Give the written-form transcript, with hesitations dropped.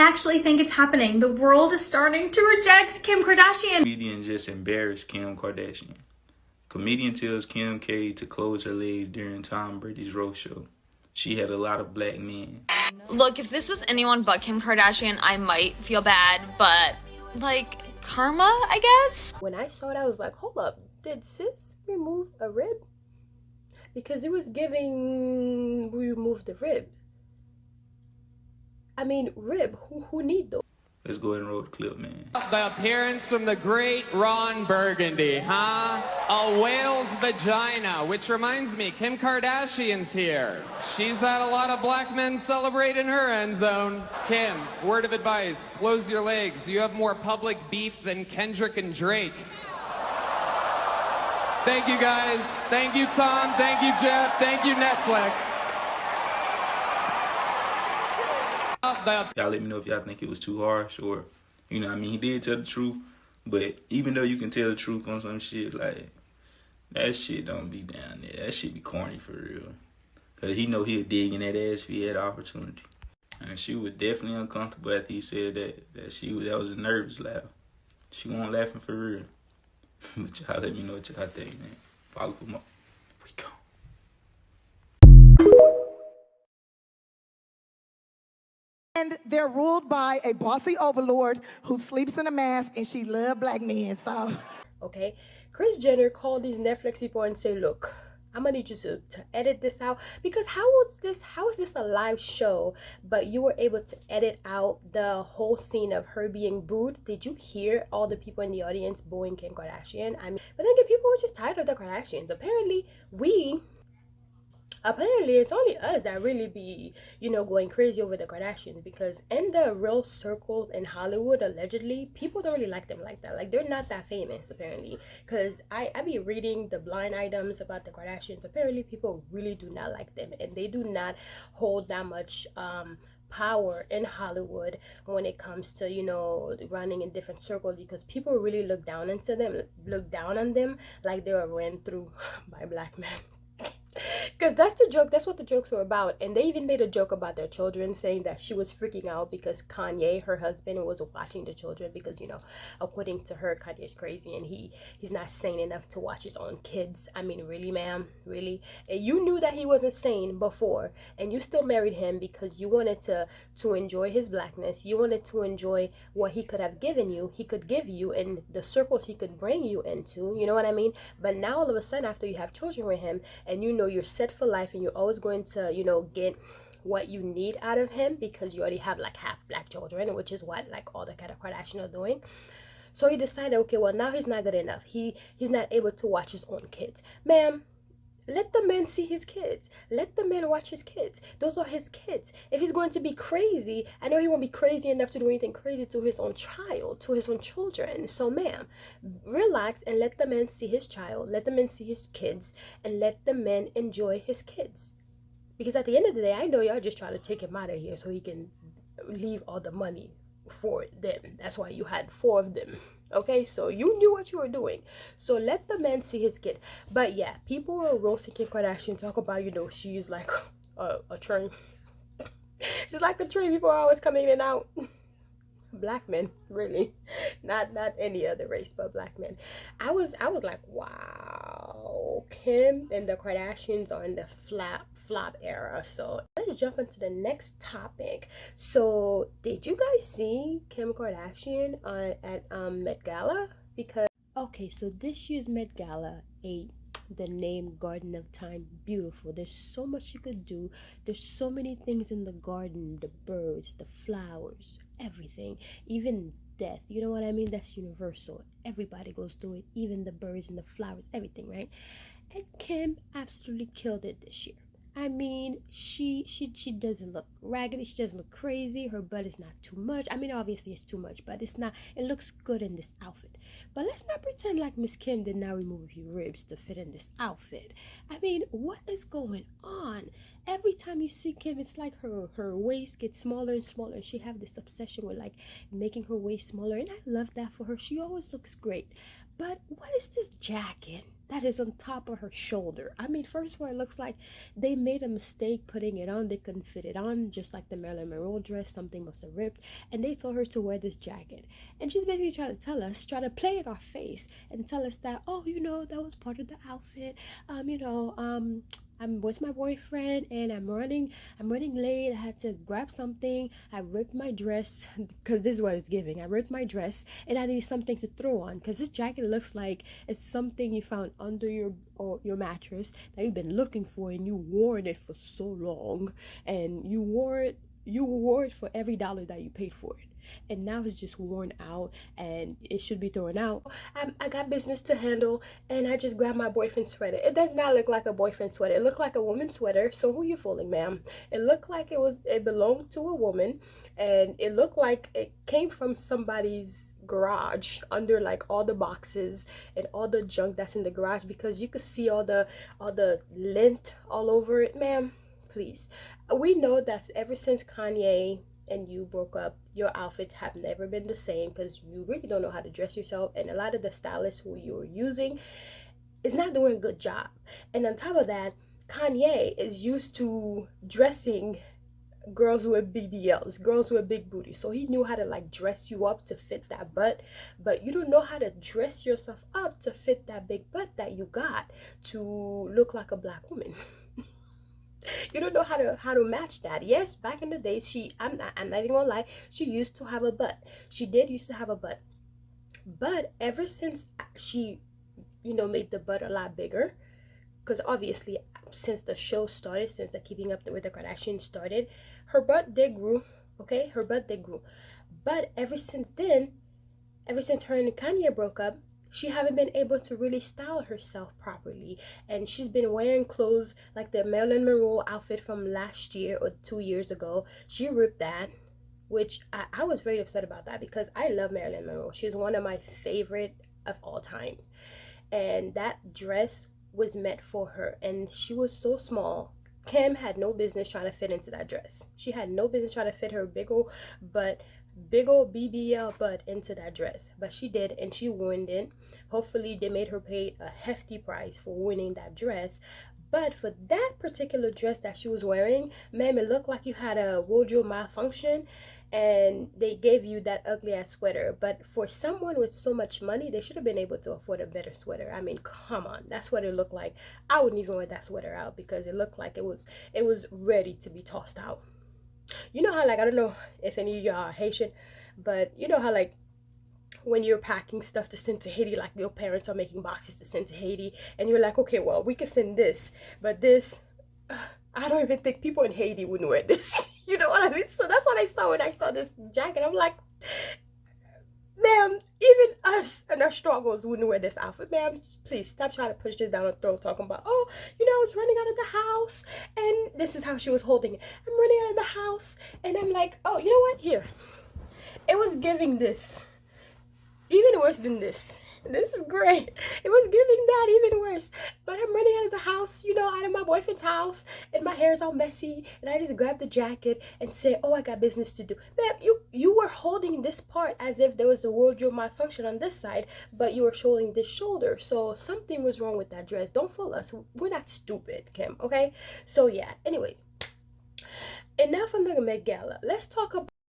actually think it's happening. The world is starting to reject Kim Kardashian. Comedian just embarrassed Kim Kardashian. Comedian tells Kim K to close her legs during Tom Brady's roast show. She had a lot of black men. Look, if this was anyone but Kim Kardashian, I might feel bad, but, like, karma, I guess? When I saw it, I was like, hold up, did sis remove a rib? Because it was giving remove the rib. I mean, rib, who need those? Let's go ahead and roll the clip, man. The appearance from the great Ron Burgundy, huh? A whale's vagina, which reminds me, Kim Kardashian's here. She's had a lot of black men celebrate in her end zone. Kim, word of advice, close your legs. You have more public beef than Kendrick and Drake. Thank you, guys. Thank you, Tom. Thank you, Jeff. Thank you, Netflix. Y'all let me know if y'all think it was too harsh or, you know what I mean? He did tell the truth, but even though you can tell the truth on some shit, like, that shit don't be down there. That shit be corny for real. Because he know he'll dig in that ass if he had the opportunity. And she was definitely uncomfortable after he said that. That was a nervous laugh. She wasn't laughing for real. But y'all let me know what y'all think, man. Follow for more. We go. And they're ruled by a bossy overlord who sleeps in a mask, and she loves black men, so. Okay, Kris Jenner called these Netflix people and say, look, I'm gonna need you to edit this out, because how is this a live show, but you were able to edit out the whole scene of her being booed? Did you hear all the people in the audience booing Kim Kardashian? I mean, but then the people were just tired of the Kardashians. Apparently it's only us that really be, you know, going crazy over the Kardashians, because in the real circles in Hollywood, allegedly, people don't really like them like that. Like, they're not that famous, apparently, because I be reading the blind items about the Kardashians. Apparently people really do not like them, and they do not hold that much power in Hollywood when it comes to, you know, running in different circles, because people really look down on them like they were ran through by black men. Because that's the joke. That's what the jokes were about. And they even made a joke about their children, saying that she was freaking out because Kanye, her husband, was watching the children, because, you know, according to her, Kanye's crazy and he's not sane enough to watch his own kids. I mean, really, ma'am? Really? And you knew that he wasn't sane before, and you still married him because you wanted to enjoy his blackness. You wanted to enjoy what he could have given you, he could give you, and the circles he could bring you into. You know what I mean? But now all of a sudden, after you have children with him, and you know you're set for life, and you're always going to, you know, get what you need out of him, because you already have like half black children, which is what like all the Kardashians are doing. So he decided, okay, well, now he's not good enough. He's not able to watch his own kids. Ma'am, let the man see his kids. Let the man watch his kids. Those are his kids. If he's going to be crazy, I know he won't be crazy enough to do anything crazy to his own child, to his own children. So, ma'am, relax and let the man see his child. Let the man see his kids, and let the man enjoy his kids. Because at the end of the day, I know y'all just trying to take him out of here so he can leave all the money for them. That's why you had 4 of them. Okay, so you knew what you were doing. So let the man see his kid. But yeah, people are roasting Kim Kardashian, talk about, you know, she's like a train. She's like the train. People are always coming in and out. Black men, really, not any other race, but black men. I was like, wow, Kim and the Kardashians are in the flop era. So let's jump into the next topic. So did you guys see Kim Kardashian at Met Gala? Because okay, so this year's Met Gala, the name Garden of Time, beautiful. There's so much you could do. There's so many things in the garden, the birds, the flowers, everything, even death. You know what I mean? That's universal. Everybody goes through it, even the birds and the flowers, everything, right? And Kim absolutely killed it this year. I mean, she doesn't look raggedy. She doesn't look crazy. Her butt is not too much. I mean, obviously it's too much, but it's not. It looks good in this outfit. But let's not pretend like Miss Kim did not remove a few ribs to fit in this outfit. I mean, what is going on? every time you see Kim, it's like her waist gets smaller and smaller, and she have this obsession with like making her waist smaller, and I love that for her. She always looks great. But what is this jacket that is on top of her shoulder? I mean, first of all, it looks like they made a mistake putting it on. They couldn't fit it on, just like the Marilyn Monroe dress. Something must have ripped, and they told her to wear this jacket. And she's basically trying to tell us, try to play in our face and tell us that, oh, you know, that was part of the outfit. I'm with my boyfriend and I'm running late. I had to grab something. I ripped my dress because this is what it's giving. I ripped my dress and I need something to throw on because this jacket looks like it's something you found under your mattress that you've been looking for, and you wore it for so long, and you wore it for every dollar that you paid for it, and now it's just worn out and it should be thrown out. I got business to handle, and I just grabbed my boyfriend's sweater. It does not look like a boyfriend sweater. It looked like a woman's sweater. So who you fooling, ma'am? It looked like it belonged to a woman, and it looked like it came from somebody's garage under like all the boxes and all the junk that's in the garage, because you could see all the lint all over it. Ma'am, please. We know that ever since Kanye and you broke up, your outfits have never been the same because you really don't know how to dress yourself, and a lot of the stylists who you're using is not doing a good job. And on top of that, Kanye is used to dressing girls with BBLs, girls with big booties, so he knew how to like dress you up to fit that butt, but you don't know how to dress yourself up to fit that big butt that you got to look like a black woman. You don't know how to match that. Yes, back in the day, I'm not even gonna lie, she used to have a butt. She did used to have a butt, but ever since she, you know, made the butt a lot bigger, because obviously since the show started, since the Keeping Up with the Kardashians started, her butt did grow. Okay, her butt did grow, but ever since then, ever since her and Kanye broke up, she haven't been able to really style herself properly, and she's been wearing clothes like the Marilyn Monroe outfit from last year or 2 years ago. She ripped that, which I was very upset about that because I love Marilyn Monroe. She's one of my favorite of all time, and that dress was meant for her, and she was so small. Kim had no business trying to fit into that dress. She had no business trying to fit her big old BBL butt into that dress, but she did, and she ruined it. Hopefully they made her pay a hefty price for winning that dress. But for that particular dress that she was wearing, ma'am, it looked like you had a wardrobe malfunction and they gave you that ugly ass sweater. But for someone with so much money, they should have been able to afford a better sweater. I mean, come on, that's what it looked like. I wouldn't even wear that sweater out because it looked like it was ready to be tossed out. You know how, like, I don't know if any of y'all are Haitian, but you know how, like, when you're packing stuff to send to Haiti, like your parents are making boxes to send to Haiti, and you're like, okay, well, we can send this, but this, I don't even think people in Haiti wouldn't wear this. You know what I mean? So that's what I saw when I saw this jacket. I'm like, ma'am, even us and our struggles wouldn't wear this outfit. Ma'am, please stop trying to push this down her throat, talking about, oh, you know, I was running out of the house, and this is how she was holding it. I'm running out of the house, and I'm like, oh, you know what? Here, it was giving this. Even worse than this. This is great. It was giving that even worse. But I'm running out of the house, you know, out of my boyfriend's house, and my hair is all messy, and I just grabbed the jacket and said, oh, I got business to do. Ma'am, you were holding this part as if there was a wardrobe malfunction on this side, but you were showing this shoulder. So something was wrong with that dress. Don't fool us. We're not stupid, Kim, okay? So yeah, anyways. Enough on the Met Gala. Let's talk about